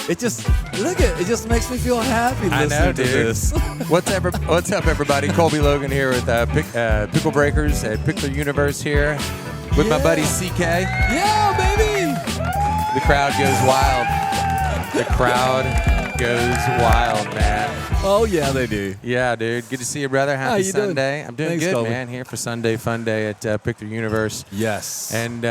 it just makes me feel happy listening know, to dude. this. What's up, everybody? Colby Logan here with Pickle Breakers at Pickler Universe here with my buddy CK. Yeah, baby. The crowd goes wild. The crowd goes wild, man. Oh yeah, they do. Yeah, dude. Good to see you, brother. How Happy you doing? Sunday. I'm doing Thanks, good, Colby. man. Here for Sunday Fun Day at Pickler Universe. Yes. And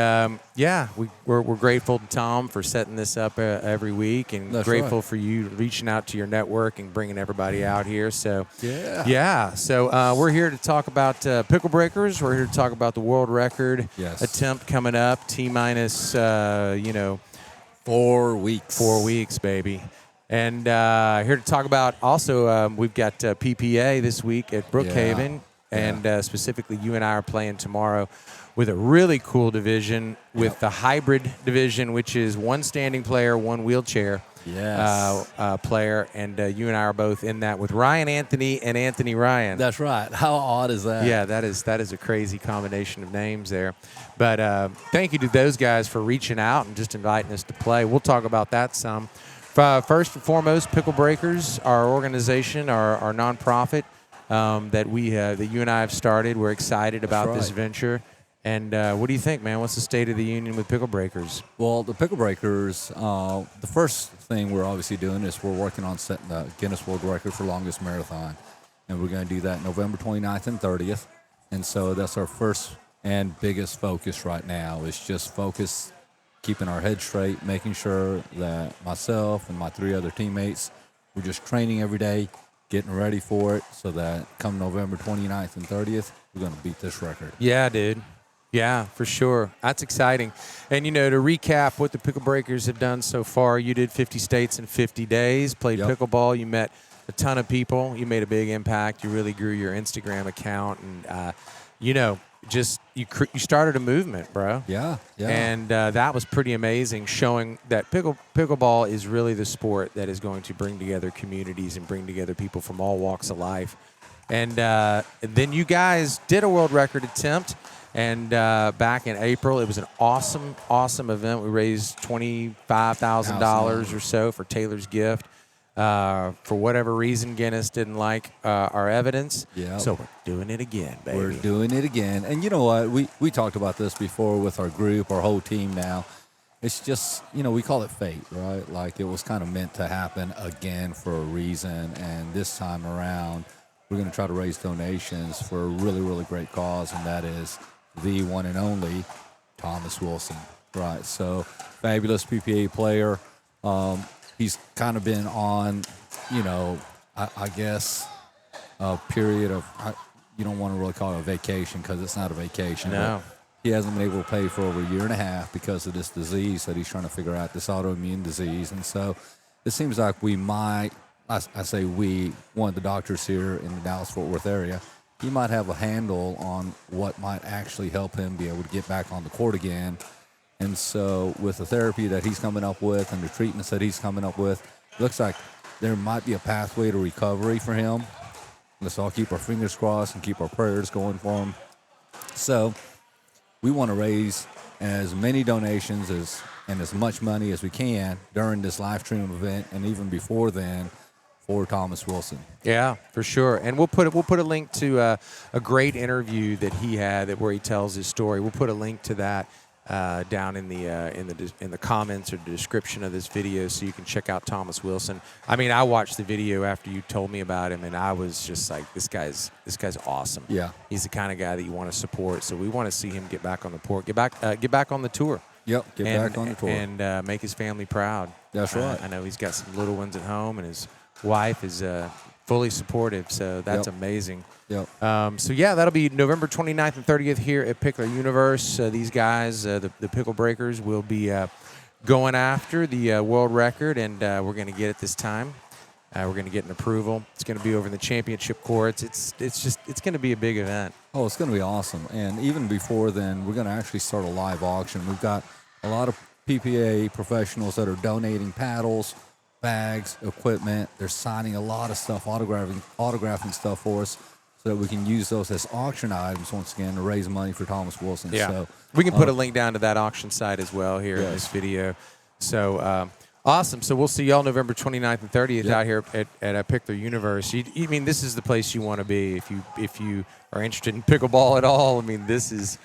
yeah, we're grateful to Tom for setting this up every week, and That's grateful right. for you reaching out to your network and bringing everybody out here. So Yeah. So we're here to talk about Pickle Breakers. We're here to talk about the world record attempt coming up. T-minus, 4 weeks. 4 weeks, baby. And here to talk about also, we've got PPA this week at Brookhaven, and specifically you and I are playing tomorrow with a really cool division with the hybrid division, which is one standing player, one wheelchair player, and you and I are both in that with Ryan Anthony and Anthony Ryan. That's right. How odd is that? Yeah, that is a crazy combination of names there. But thank you to those guys for reaching out and just inviting us to play. We'll talk about that some. First and foremost, Pickle Breakers, our organization, our nonprofit that you and I have started. We're excited about this venture. And what do you think, man? What's the state of the union with Pickle Breakers? Well, the Pickle Breakers, the first thing we're obviously doing is we're working on setting the Guinness World Record for longest marathon. And we're going to do that November 29th and 30th. And so that's our first and biggest focus right now is just focus, keeping our head straight, making sure that myself and my 3 other teammates, we're just training every day, getting ready for it so that come November 29th and 30th, we're going to beat this record. Yeah, dude. Yeah, for sure. That's exciting. And, to recap what the Pickle Breakers have done so far, you did 50 states in 50 days, played pickleball, you met a ton of people, you made a big impact, you really grew your Instagram account, and, you started a movement, bro. Yeah. And that was pretty amazing, showing that pickleball is really the sport that is going to bring together communities and bring together people from all walks of life. And then you guys did a world record attempt. And back in April, it was an awesome event. We raised $25,000 or so for Taylor's gift. For whatever reason, Guinness didn't like our evidence. Yeah. So we're doing it again, baby. We're doing it again. And you know what? We talked about this before with our group, our whole team now. It's just, we call it fate, right? Like it was kind of meant to happen again for a reason. And this time around, we're going to try to raise donations for a really, really great cause, and that is the one and only Thomas Wilson, right? So fabulous PPA player. He's kind of been on, I guess a period of, you don't want to really call it a vacation because it's not a vacation. No. But he hasn't been able to play for over a year and a half because of this disease that he's trying to figure out, this autoimmune disease. And so it seems like we might, I say we, one of the doctors here in the Dallas-Fort Worth area, he might have a handle on what might actually help him be able to get back on the court again. And so with the therapy that he's coming up with and the treatments that he's coming up with, it looks like there might be a pathway to recovery for him. Let's all keep our fingers crossed and keep our prayers going for him. So we want to raise as many donations and as much money as we can during this live stream event and even before then for Thomas Wilson. Yeah, for sure. And we'll put a link to a great interview that he had where he tells his story. We'll put a link to that down in the comments or the description of this video, so you can check out Thomas Wilson. I mean, I watched the video after you told me about him, and I was just like, this guy's awesome. Yeah, he's the kind of guy that you want to support. So we want to see him get back on the court, get back on the tour. Yep, get back on the tour and make his family proud. That's right. I know he's got some little ones at home, and his wife is fully supportive, so that's amazing. Yep. So, that'll be November 29th and 30th here at Pickler Universe. These guys, the Pickle Breakers, will be going after the world record, and we're going to get it this time. We're going to get an approval. It's going to be over in the championship courts. It's going to be a big event. Oh, it's going to be awesome. And even before then, we're going to actually start a live auction. We've got a lot of PPA professionals that are donating paddles, bags, equipment. They're signing a lot of stuff, autographing stuff for us so that we can use those as auction items once again to raise money for Thomas Wilson. Yeah. So we can put a link down to that auction site as well here in this video. So Awesome. So we'll see y'all November 29th and 30th out here at Pickler Universe. I mean, this is the place you want to be if you are interested in pickleball at all. I mean, this is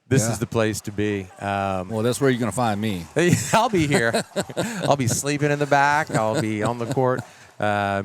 the place to be. Well, that's where you're going to find me. I'll be here. I'll be sleeping in the back. I'll be on the court,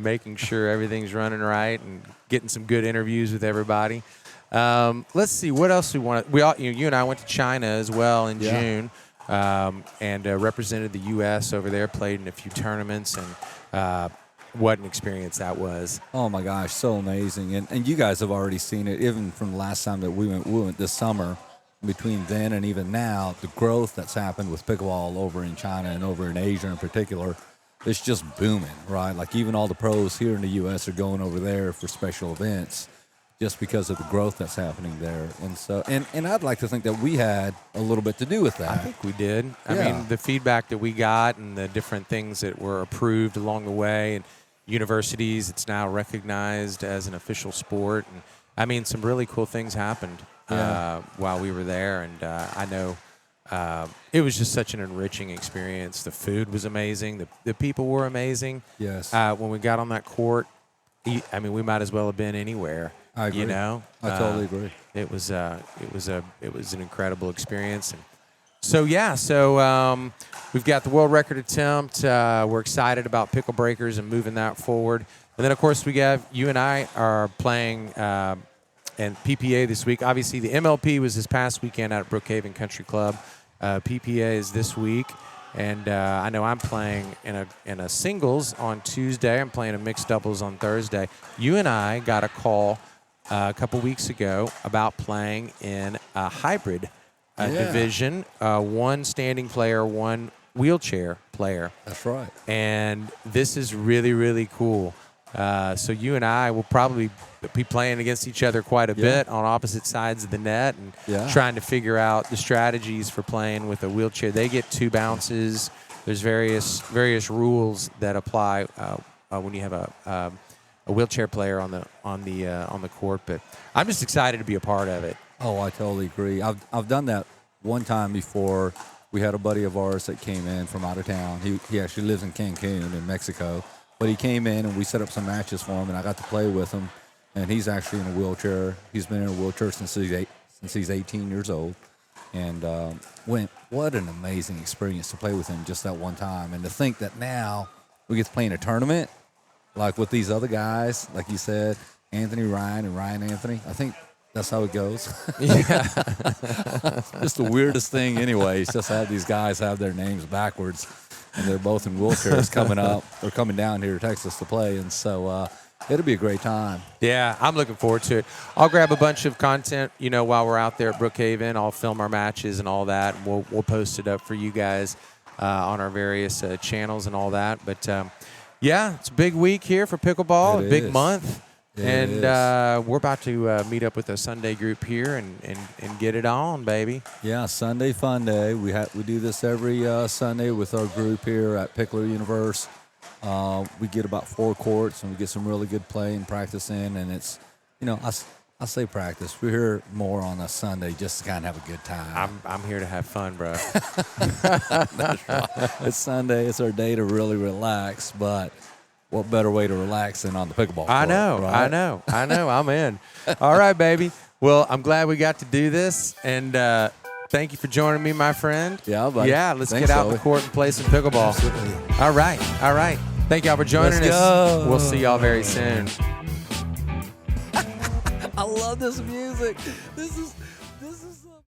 making sure everything's running right and getting some good interviews with everybody. Let's see what else we want. You and I went to China as well in June. And represented the U.S. over there, played in a few tournaments, and what an experience that was. Oh, my gosh, so amazing. And you guys have already seen it, even from the last time that we went this summer. Between then and even now, the growth that's happened with pickleball over in China and over in Asia in particular, it's just booming, right? Like even all the pros here in the U.S. are going over there for special events, just because of the growth that's happening there. And so, and I'd like to think that we had a little bit to do with that. I think we did. I mean, the feedback that we got and the different things that were approved along the way, and universities, it's now recognized as an official sport. And I mean, some really cool things happened while we were there. And I know it was just such an enriching experience. The food was amazing. The people were amazing. Yes. When we got on that court, I mean, we might as well have been anywhere. I agree. You know, I totally agree. It was an incredible experience, and so we've got the world record attempt. We're excited about Pickle Breakers and moving that forward, and then of course you and I are playing and PPA this week. Obviously, the MLP was this past weekend out at Brookhaven Country Club. PPA is this week. And I know I'm playing in a singles on Tuesday. I'm playing a mixed doubles on Thursday. You and I got a call a couple weeks ago about playing in a hybrid division, one standing player, one wheelchair player. That's right. And this is really, really cool. So you and I will probably be playing against each other quite a bit on opposite sides of the net and trying to figure out the strategies for playing with a wheelchair. They get 2 bounces. There's various rules that apply when you have a wheelchair player on the court. But I'm just excited to be a part of it. Oh, I totally agree. I've done that one time before. We had a buddy of ours that came in from out of town. He actually lives in Cancun in Mexico. But he came in and we set up some matches for him, and I got to play with him. And he's actually in a wheelchair. He's been in a wheelchair since he's 18 years old. And what an amazing experience to play with him just that one time. And to think that now we get to play in a tournament, like with these other guys, like you said, Anthony Ryan and Ryan Anthony. I think that's how it goes. Yeah. It's the weirdest thing anyways, just to have these guys have their names backwards. And they're both in wheelchairs coming down here to Texas to play. And so it'll be a great time. Yeah, I'm looking forward to it. I'll grab a bunch of content, while we're out there at Brookhaven. I'll film our matches and all that. And we'll post it up for you guys on our various channels and all that. But, it's a big week here for pickleball, a big month. And we're about to meet up with a Sunday group here and get it on, baby. Yeah, Sunday Fun Day. We do this every Sunday with our group here at Pickler Universe. We get about 4 courts, and we get some really good play and practice in. And it's, I say practice. We're here more on a Sunday just to kind of have a good time. I'm here to have fun, bro. That's right. It's Sunday. It's our day to really relax, but what better way to relax than on the pickleball court? I know. I'm in. All right, baby. Well, I'm glad we got to do this, and thank you for joining me, my friend. Yeah, buddy. Yeah, let's get out on the court and play some pickleball. Absolutely. All right. Thank y'all for joining us. We'll see y'all very soon. I love this music. This is